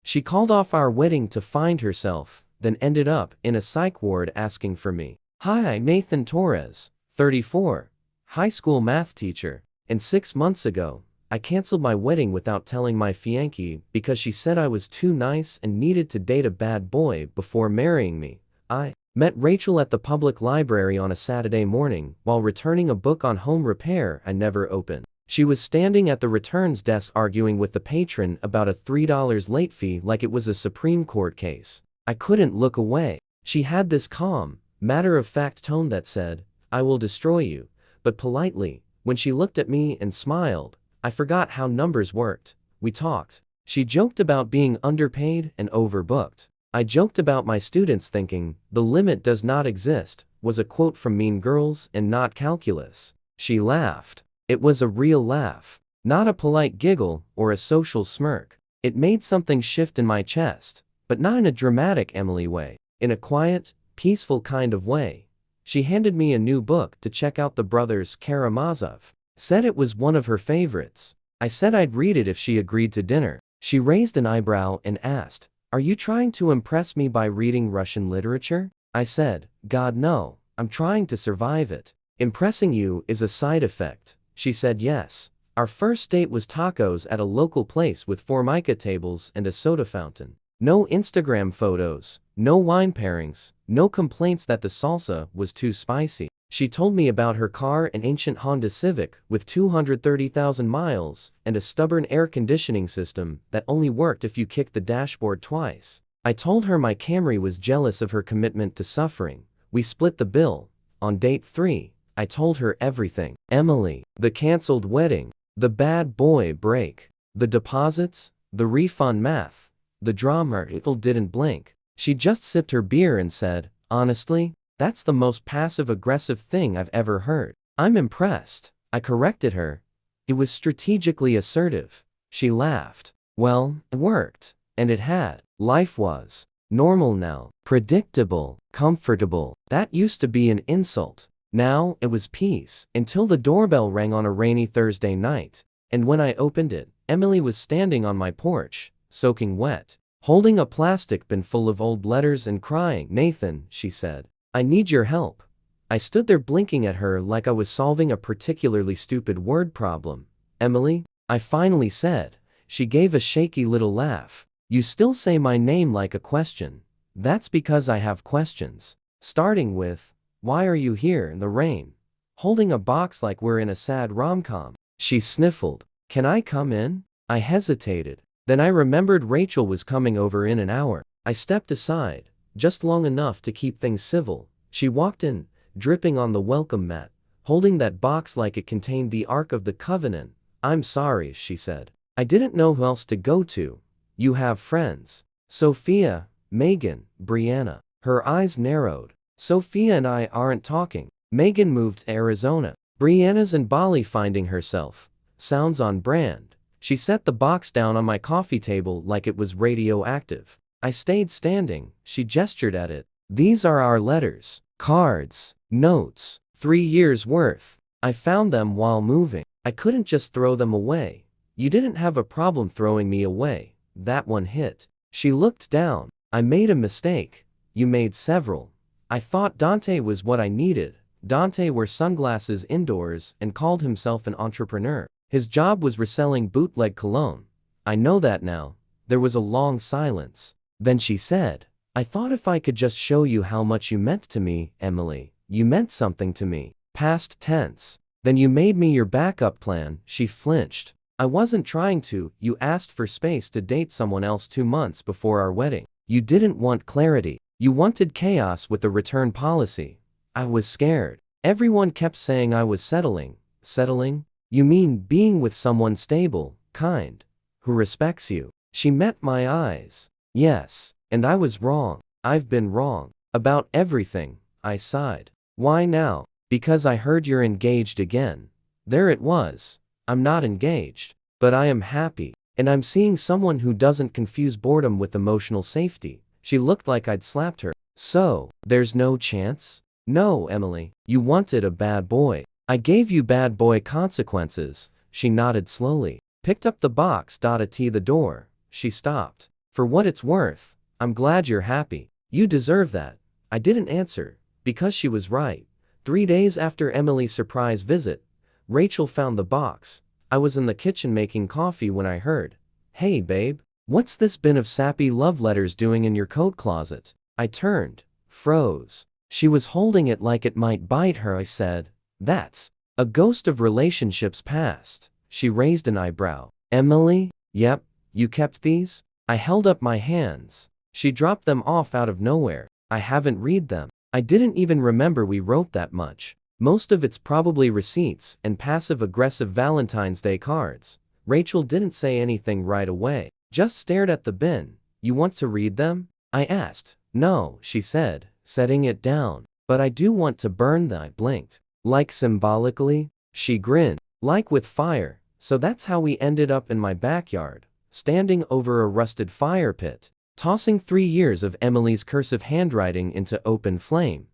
She called off our wedding to find herself, then ended up in a psych ward asking for me. Hi, I'm Nathan Torres, 34, high school math teacher, and 6 months ago, I canceled my wedding without telling my fiancée because she said I was too nice and needed to date a bad boy before marrying me. I met Rachel at the public library on a Saturday morning while returning a book on home repair I never opened. She was standing at the returns desk arguing with the patron about a $3 late fee like it was a Supreme Court case. I couldn't look away. She had this calm, matter-of-fact tone that said, "I will destroy you," but politely. When she looked at me and smiled, I forgot how numbers worked. We talked. She joked about being underpaid and overbooked. I joked about my students thinking, "The limit does not exist," was a quote from Mean Girls and not calculus. She laughed. It was a real laugh, not a polite giggle or a social smirk. It made something shift in my chest, but not in a dramatic Emily way, in a quiet, peaceful kind of way. She handed me a new book to check out, The Brothers Karamazov. Said it was one of her favorites. I said I'd read it if she agreed to dinner. She raised an eyebrow and asked, "Are you trying to impress me by reading Russian literature?" I said, "God no, I'm trying to survive it. Impressing you is a side effect." She said yes. Our first date was tacos at a local place with Formica tables and a soda fountain. No Instagram photos, no wine pairings, no complaints that the salsa was too spicy. She told me about her car, an ancient Honda Civic with 230,000 miles and a stubborn air conditioning system that only worked if you kicked the dashboard twice. I told her my Camry was jealous of her commitment to suffering. We split the bill. On date 3, I told her everything. Emily, the canceled wedding, the bad boy break, the deposits, the refund math, the drama. It didn't blink. She just sipped her beer and said, "Honestly, that's the most passive-aggressive thing I've ever heard." I'm impressed. I corrected her. It was strategically assertive. She laughed. Well, it worked. And it had. Life was normal now. Predictable. Comfortable. That used to be an insult. Now, it was peace, until the doorbell rang on a rainy Thursday night. And when I opened it, Emily was standing on my porch, soaking wet, holding a plastic bin full of old letters and crying. "Nathan," she said, "I need your help." I stood there blinking at her like I was solving a particularly stupid word problem. "Emily?" I finally said. She gave a shaky little laugh. "You still say my name like a question." "That's because I have questions. Starting with, why are you here in the rain, holding a box like we're in a sad rom-com?" She sniffled. "Can I come in?" I hesitated. Then I remembered Rachel was coming over in an hour. I stepped aside, just long enough to keep things civil. She walked in, dripping on the welcome mat, holding that box like it contained the Ark of the Covenant. "I'm sorry," she said. "I didn't know who else to go to. You have friends. Sophia, Megan, Brianna." Her eyes narrowed. "Sophia and I aren't talking. Megan moved to Arizona. Brianna's in Bali finding herself." Sounds on brand. She set the box down on my coffee table like it was radioactive. I stayed standing. She gestured at it. "These are our letters, cards, notes, 3 years worth. I found them while moving. I couldn't just throw them away." "You didn't have a problem throwing me away." That one hit. She looked down. "I made a mistake." "You made several. I thought Dante was what I needed." Dante wore sunglasses indoors and called himself an entrepreneur. His job was reselling bootleg cologne. "I know that now." There was a long silence. Then she said, "I thought if I could just show you how much you meant to me, Emily. You meant something to me." Past tense. "Then you made me your backup plan." She flinched. "I wasn't trying to. You asked for space to date someone else 2 months before our wedding. You didn't want clarity. You wanted chaos with the return policy." I was scared. Everyone kept saying I was settling. Settling? "You mean being with someone stable, kind, who respects you?" She met my eyes. "Yes, and I was wrong. I've been wrong. About everything." I sighed. "Why now?" "Because I heard you're engaged again." There it was. I'm not engaged. But I am happy. And I'm seeing someone who doesn't confuse boredom with emotional safety. She looked like I'd slapped her. "So, there's no chance?" "No, Emily. You wanted a bad boy. I gave you bad boy consequences." She nodded slowly. Picked up the box. To the door. She stopped. For what it's worth, I'm glad you're happy. You deserve that. I didn't answer, because she was right. 3 days after Emily's surprise visit, Rachel found the box. I was in the kitchen making coffee when I heard, "Hey babe, what's this bin of sappy love letters doing in your coat closet?" I turned, froze. She was holding it like it might bite her. I said, "That's a ghost of relationships past." She raised an eyebrow. "Emily? Yep, you kept these?" I held up my hands. She dropped them off out of nowhere. I haven't read them. I didn't even remember we wrote that much. Most of it's probably receipts and passive-aggressive Valentine's Day cards. Rachel didn't say anything right away, just stared at the bin. "You want to read them?" I asked. "No," she said, setting it down. "But I do want to burn them." I blinked. "Like symbolically?" She grinned. "Like with fire." So that's how we ended up in my backyard, standing over a rusted fire pit, tossing 3 years of Emily's cursive handwriting into open flame.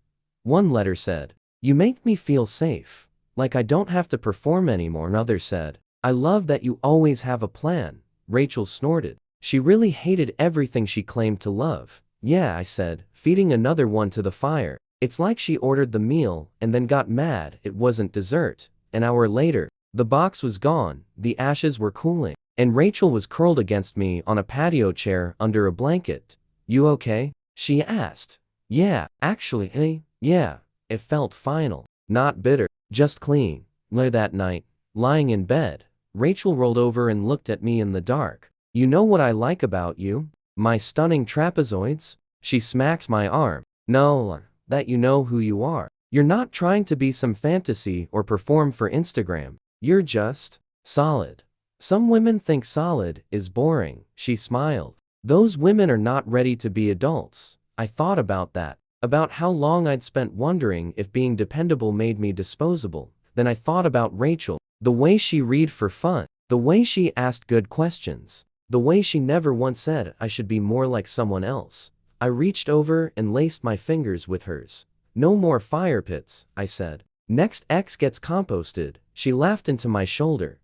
One letter said, "You make me feel safe, like I don't have to perform anymore." Another said, "I love that you always have a plan." Rachel snorted. She really hated everything she claimed to love. "Yeah," I said, feeding another one to the fire. "It's like she ordered the meal and then got mad it wasn't dessert." An hour later, the box was gone, the ashes were cooling, and Rachel was curled against me on a patio chair under a blanket. "You okay?" she asked. "Yeah, actually, yeah." It felt final. Not bitter, just clean. Later that night, lying in bed, Rachel rolled over and looked at me in the dark. "You know what I like about you? My stunning trapezoids?" She smacked my arm. "No, that you know who you are. You're not trying to be some fantasy or perform for Instagram. You're just solid. Some women think solid is boring." She smiled. "Those women are not ready to be adults." I thought about that. About how long I'd spent wondering if being dependable made me disposable. Then I thought about Rachel, the way she read for fun, the way she asked good questions, the way she never once said I should be more like someone else. I reached over and laced my fingers with hers. "No more fire pits," I said. "Next X gets composted." She laughed into my shoulder.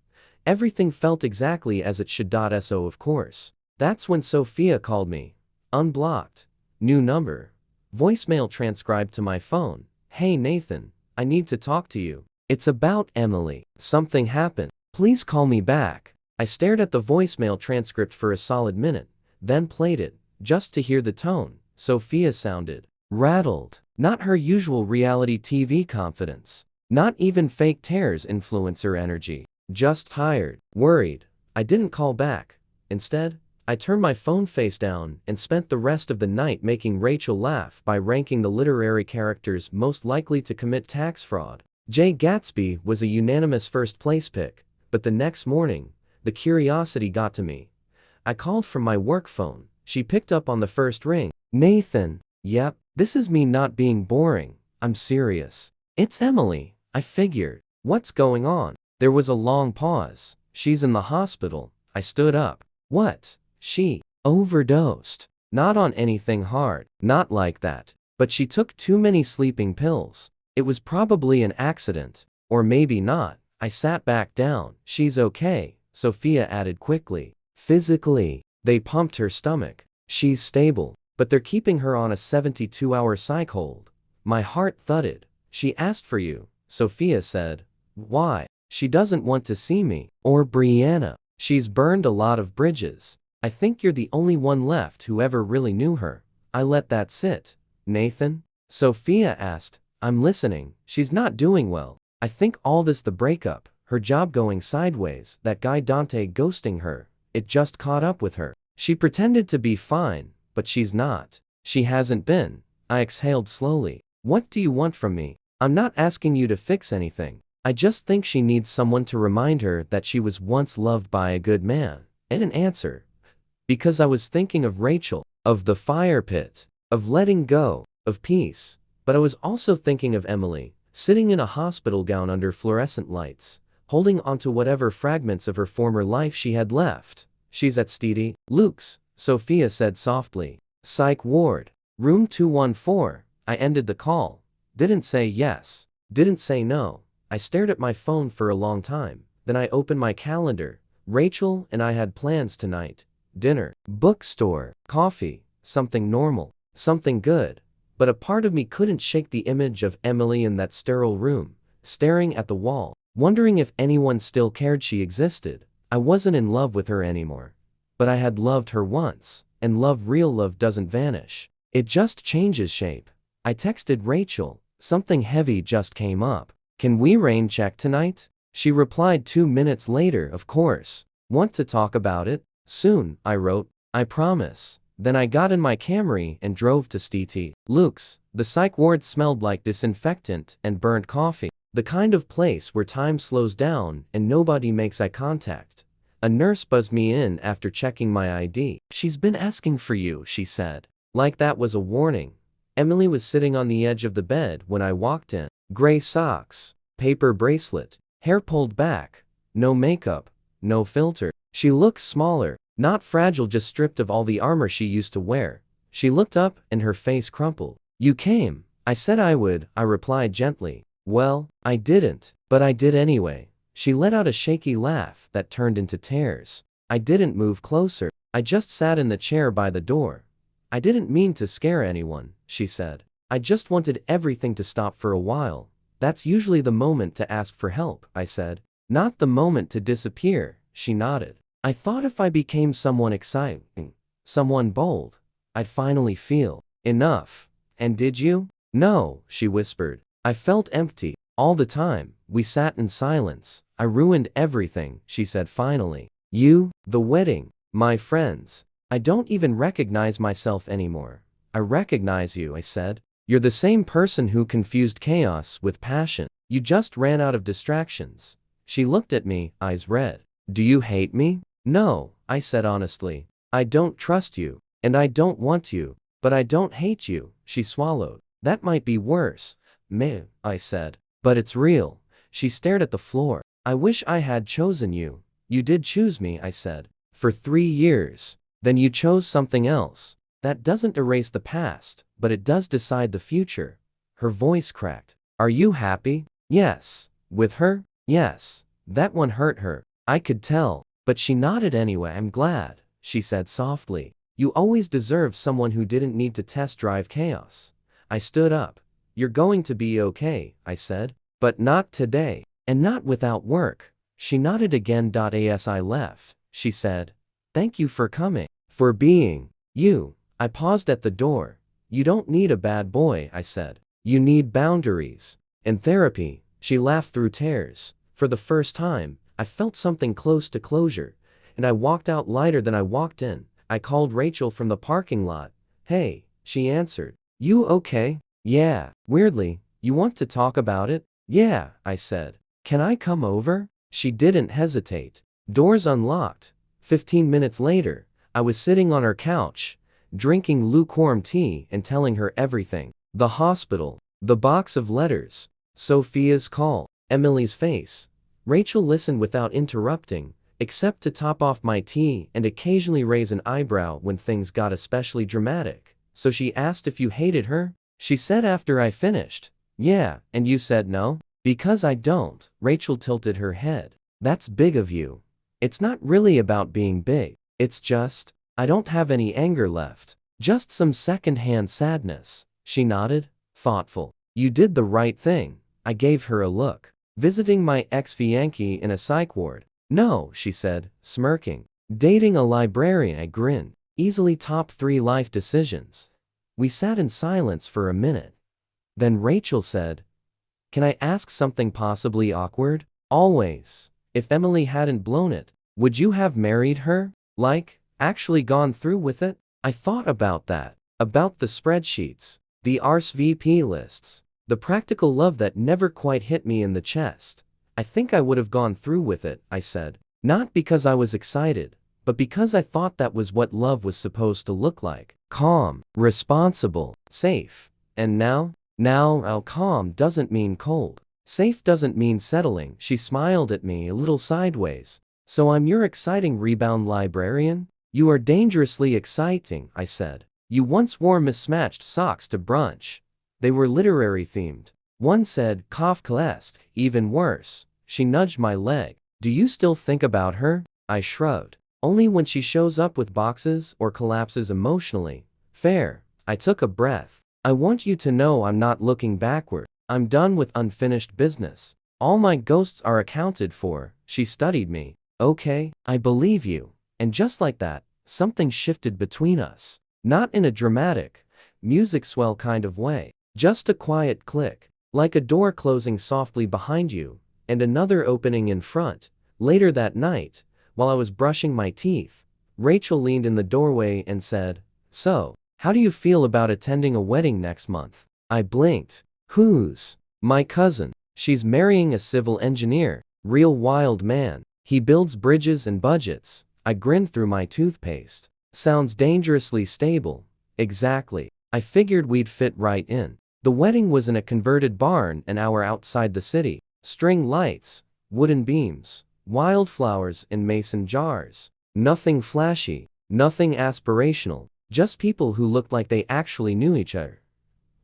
Everything felt exactly as it should. So of course. That's when Sophia called me. Unblocked. New number. Voicemail transcribed to my phone. "Hey Nathan, I need to talk to you. It's about Emily. Something happened. Please call me back." I stared at the voicemail transcript for a solid minute, then played it, just to hear the tone. Sophia sounded rattled. Not her usual reality TV confidence. Not even fake tears influencer energy. Just tired. Worried. I didn't call back. Instead, I turned my phone face down and spent the rest of the night making Rachel laugh by ranking the literary characters most likely to commit tax fraud. Jay Gatsby was a unanimous first-place pick, but the next morning, the curiosity got to me. I called from my work phone. She picked up on the first ring. "Nathan." "Yep, this is me not being boring. I'm serious." "It's Emily." I figured. "What's going on?" There was a long pause. "She's in the hospital." I stood up. "What?" "She overdosed. Not on anything hard. Not like that. But she took too many sleeping pills. It was probably an accident. Or maybe not." I sat back down. "She's okay," Sophia added quickly. "Physically." They pumped her stomach. "She's stable. But they're keeping her on a 72-hour psych hold." My heart thudded. "She asked for you," Sophia said. "Why?" "She doesn't want to see me. Or Brianna. She's burned a lot of bridges. I think you're the only one left who ever really knew her." I let that sit. "Nathan?" Sophia asked. "I'm listening." "She's not doing well. I think all this, the breakup, her job going sideways, that guy Dante ghosting her, it just caught up with her. She pretended to be fine, but she's not. She hasn't been." I exhaled slowly. "What do you want from me?" "I'm not asking you to fix anything. I just think she needs someone to remind her that she was once loved by a good man." I didn't answer. Because I was thinking of Rachel, of the fire pit, of letting go, of peace. But I was also thinking of Emily, sitting in a hospital gown under fluorescent lights, holding onto whatever fragments of her former life she had left. "She's at Steedy Luke's," Sophia said softly. "Psych ward. Room 214. I ended the call. Didn't say yes. Didn't say no. I stared at my phone for a long time. Then I opened my calendar. Rachel and I had plans tonight. dinner, bookstore, coffee, something normal, something good. But a part of me couldn't shake the image of Emily in that sterile room, staring at the wall, wondering if anyone still cared she existed. I wasn't in love with her anymore. But I had loved her once, and real love doesn't vanish. It just changes shape. I texted Rachel, something heavy just came up. Can we rain check tonight? She replied 2 minutes later, of course. Want to talk about it? Soon, I wrote. I promise. Then I got in my Camry and drove to St. Luke's. The psych ward smelled like disinfectant and burnt coffee. The kind of place where time slows down and nobody makes eye contact. A nurse buzzed me in after checking my ID. She's been asking for you, she said. Like that was a warning. Emily was sitting on the edge of the bed when I walked in. Gray socks, paper bracelet, hair pulled back, no makeup, no filter. She looked smaller, not fragile, just stripped of all the armor she used to wear. She looked up and her face crumpled. You came. I said I would, I replied gently. Well, I didn't, but I did anyway. She let out a shaky laugh that turned into tears. I didn't move closer. I just sat in the chair by the door. I didn't mean to scare anyone, she said. I just wanted everything to stop for a while. That's usually the moment to ask for help, I said. Not the moment to disappear, she nodded. I thought if I became someone exciting, someone bold, I'd finally feel enough. And did you? No, she whispered. I felt empty. All the time, we sat in silence. I ruined everything, she said finally. You, the wedding, my friends. I don't even recognize myself anymore. I recognize you, I said. You're the same person who confused chaos with passion. You just ran out of distractions. She looked at me, eyes red. Do you hate me? No, I said honestly. I don't trust you, and I don't want you, but I don't hate you, she swallowed. That might be worse, I said. But it's real. She stared at the floor. I wish I had chosen you. You did choose me, I said. For 3 years. Then you chose something else. That doesn't erase the past, but it does decide the future. Her voice cracked. Are you happy? Yes. With her? Yes. That one hurt her. I could tell. But she nodded anyway. I'm glad, she said softly. You always deserved someone who didn't need to test drive chaos. I stood up. You're going to be okay, I said. But not today. And not without work. She nodded again. As I left, she said, thank you for coming. For being you. I paused at the door. You don't need a bad boy, I said. You need boundaries. And therapy. She laughed through tears. For the first time, I felt something close to closure. And I walked out lighter than I walked in. I called Rachel from the parking lot. Hey, she answered. You okay? Yeah. Weirdly, you want to talk about it? Yeah, I said. Can I come over? She didn't hesitate. Doors unlocked. 15 minutes later, I was sitting on her couch, drinking lukewarm tea and telling her everything. The hospital, the box of letters, Sophia's call, Emily's face. Rachel listened without interrupting, except to top off my tea and occasionally raise an eyebrow when things got especially dramatic. So she asked if you hated her? She said after I finished. Yeah, and you said no? Because I don't. Rachel tilted her head. That's big of you. It's not really about being big. It's just, I don't have any anger left. Just some second-hand sadness. She nodded, thoughtful. You did the right thing. I gave her a look. Visiting my ex-fiancé in a psych ward. No, she said, smirking. Dating a librarian, I grinned. Easily top 3 life decisions. We sat in silence for a minute. Then Rachel said, can I ask something possibly awkward? Always. If Emily hadn't blown it, would you have married her? Like, actually gone through with it? I thought about that. About the spreadsheets. The RSVP lists. The practical love that never quite hit me in the chest. I think I would have gone through with it, I said. Not because I was excited, but because I thought that was what love was supposed to look like. Calm, responsible, safe. And now? Now, calm doesn't mean cold. Safe doesn't mean settling. She smiled at me a little sideways. So I'm your exciting rebound librarian? You are dangerously exciting, I said. You once wore mismatched socks to brunch. They were literary themed. One said, Kafkaesque, even worse. She nudged my leg. Do you still think about her? I shrugged. Only when she shows up with boxes or collapses emotionally. Fair. I took a breath. I want you to know I'm not looking backward. I'm done with unfinished business. All my ghosts are accounted for. She studied me. Okay, I believe you. And just like that, something shifted between us. Not in a dramatic, music swell kind of way. Just a quiet click. Like a door closing softly behind you, and another opening in front. Later that night, while I was brushing my teeth, Rachel leaned in the doorway and said, "So, how do you feel about attending a wedding next month?" I blinked. Whose? My cousin. She's marrying a civil engineer. Real wild man. He builds bridges and budgets. I grinned through my toothpaste. Sounds dangerously stable. Exactly. I figured we'd fit right in. The wedding was in a converted barn an hour outside the city. String lights, wooden beams, wildflowers in mason jars. Nothing flashy, nothing aspirational, just people who looked like they actually knew each other.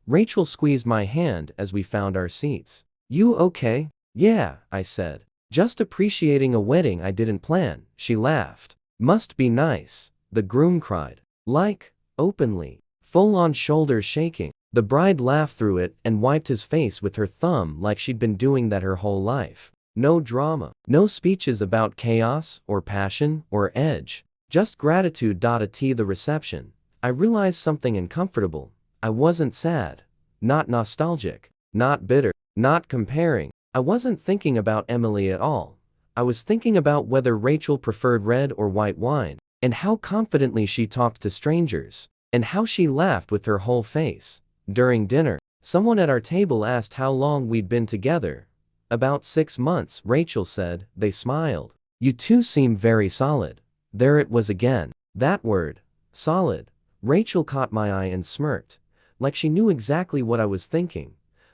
Rachel squeezed my hand as we found our seats. "You okay?" "Yeah," I said. "Just appreciating a wedding I didn't plan." She laughed. "Must be nice." The groom cried. Like, openly, full on shoulders shaking. The bride laughed through it and wiped his face with her thumb like she'd been doing that her whole life. No drama. No speeches about chaos or passion or edge. Just gratitude. At the reception, I realized something uncomfortable. I wasn't sad. Not nostalgic. Not bitter. Not comparing. I wasn't thinking about Emily at all. I was thinking about whether Rachel preferred red or white wine, and how confidently she talked to strangers, and how she laughed with her whole face. During dinner, someone at our table asked how long we'd been together. "About 6 months," Rachel said. They smiled. "You two seem very solid." There it was again. That word. Solid. Rachel caught my eye and smirked, like she knew exactly what I was thinking.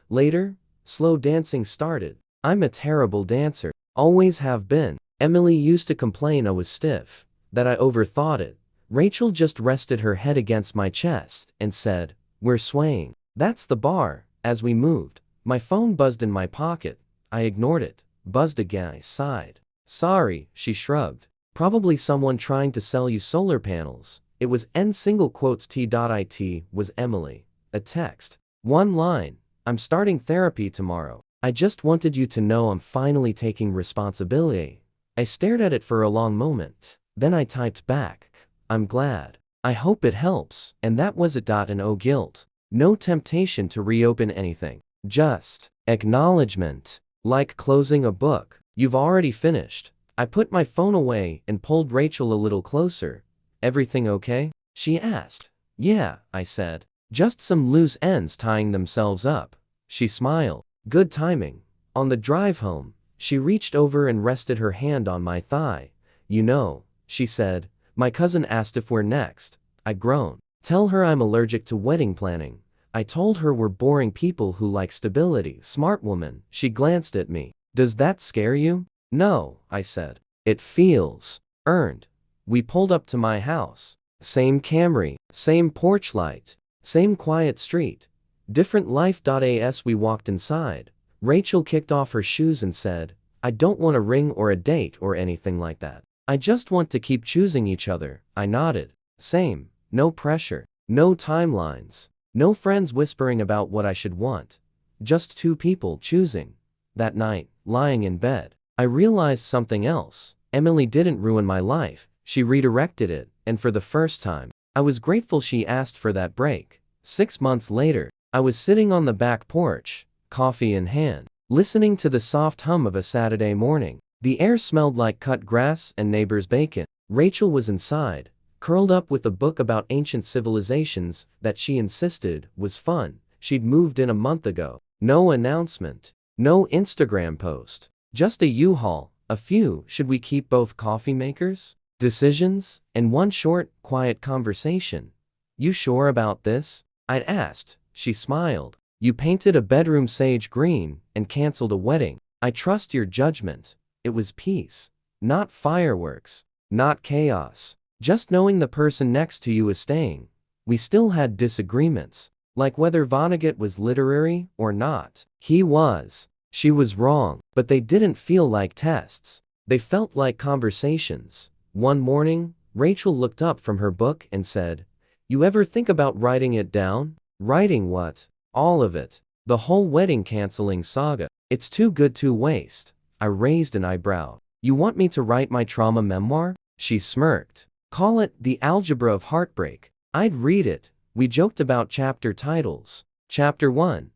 Later, slow dancing started. I'm a terrible dancer. Always have been. Emily used to complain I was stiff, that I overthought it. Rachel just rested her head against my chest and said, "We're swaying." That's the bar. As we moved, my phone buzzed in my pocket. I ignored it. Buzzed again. I sighed. "Sorry," she shrugged. "Probably someone trying to sell you solar panels." It was T.it was Emily. A text. One line. "I'm starting therapy tomorrow. I just wanted you to know I'm finally taking responsibility." I stared at it for a long moment. Then I typed back, "I'm glad. I hope it helps." And that was it. And no guilt. No temptation to reopen anything. Just acknowledgement. Like closing a book you've already finished. I put my phone away and pulled Rachel a little closer. "Everything okay?" she asked. "Yeah," I said. "Just some loose ends tying themselves up." She smiled. Good timing. On the drive home, she reached over and rested her hand on my thigh. "You know," she said, "my cousin asked if we're next." I groaned. "Tell her I'm allergic to wedding planning." I told her we're boring people who like stability. Smart woman. She glanced at me. "Does that scare you?" "No," I said. "It feels earned." We pulled up to my house. Same Camry, same porch light, same quiet street. Different life. As we walked inside, Rachel kicked off her shoes and said, "I don't want a ring or a date or anything like that. I just want to keep choosing each other." I nodded. Same. No pressure. No timelines. No friends whispering about what I should want. Just two people choosing. That night, lying in bed, I realized something else. Emily didn't ruin my life. She redirected it, and for the first time, I was grateful she asked for that break. 6 months later, I was sitting on the back porch, coffee in hand, listening to the soft hum of a Saturday morning. The air smelled like cut grass and neighbor's bacon. Rachel was inside, curled up with a book about ancient civilizations that she insisted was fun. She'd moved in a month ago. No announcement. No Instagram post. Just a U-Haul, a few "should we keep both coffee makers?" decisions, and one short, quiet conversation. "You sure about this?" I'd asked. She smiled. "You painted a bedroom sage green and canceled a wedding. I trust your judgment." It was peace. Not fireworks. Not chaos. Just knowing the person next to you is staying. We still had disagreements, like whether Vonnegut was literary or not. He was. She was wrong. But they didn't feel like tests. They felt like conversations. One morning, Rachel looked up from her book and said, "You ever think about writing it down?" Writing what? All of it. The whole wedding canceling saga. It's too good to waste. I raised an eyebrow. You want me to write my trauma memoir? She smirked. Call it The Algebra of Heartbreak. I'd read it. We joked about chapter titles. Chapter 1.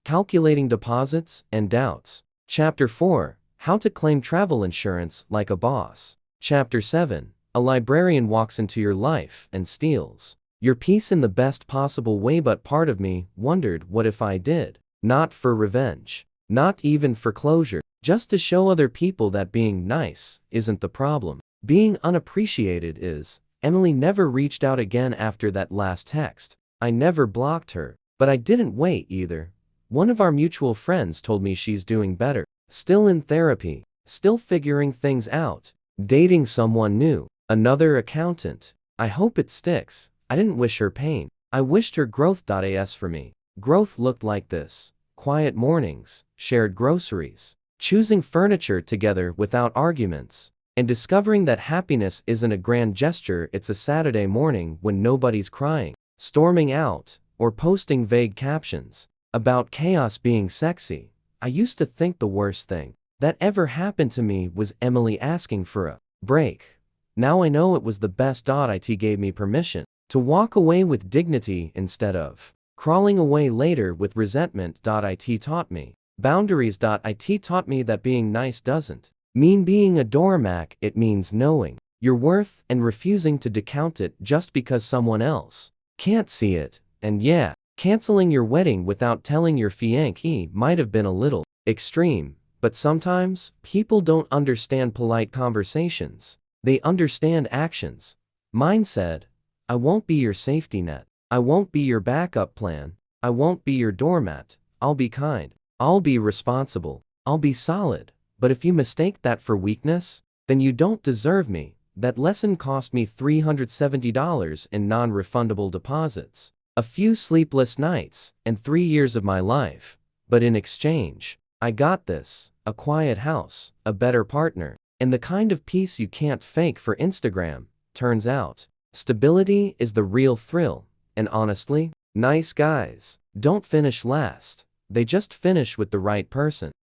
Calculating Deposits and Doubts. Chapter 4. How to Claim Travel Insurance Like a Boss. Chapter 7. A librarian walks into your life and steals your peace in the best possible way, but part of me wondered, what if I did? Not for revenge. Not even for closure. Just to show other people that being nice isn't the problem. Being unappreciated is. Emily never reached out again after that last text. I never blocked her. But I didn't wait either. One of our mutual friends told me she's doing better. Still in therapy. Still figuring things out. Dating someone new. Another accountant. I hope it sticks. I didn't wish her pain. I wished her growth.as for me. Growth looked like this. Quiet mornings. Shared groceries. Choosing furniture together without arguments. And discovering that happiness isn't a grand gesture, it's a Saturday morning when nobody's crying, storming out, or posting vague captions about chaos being sexy. I used to think the worst thing that ever happened to me was Emily asking for a break. Now I know it was the best. It gave me permission to walk away with dignity instead of crawling away later with resentment. It taught me boundaries. It taught me that being nice doesn't mean being a doormat. It means knowing your worth and refusing to discount it just because someone else can't see it. And yeah, canceling your wedding without telling your fiancé might have been a little extreme, but sometimes people don't understand polite conversations. They understand actions. Mine said, I won't be your safety net. I won't be your backup plan. I won't be your doormat. I'll be kind. I'll be responsible. I'll be solid. But if you mistake that for weakness, then you don't deserve me. That lesson cost me $370 in non-refundable deposits, a few sleepless nights, and 3 years of my life. But in exchange, I got this: a quiet house, a better partner, and the kind of peace you can't fake for Instagram. Turns out, stability is the real thrill. And honestly, nice guys don't finish last. They just finish with the right person.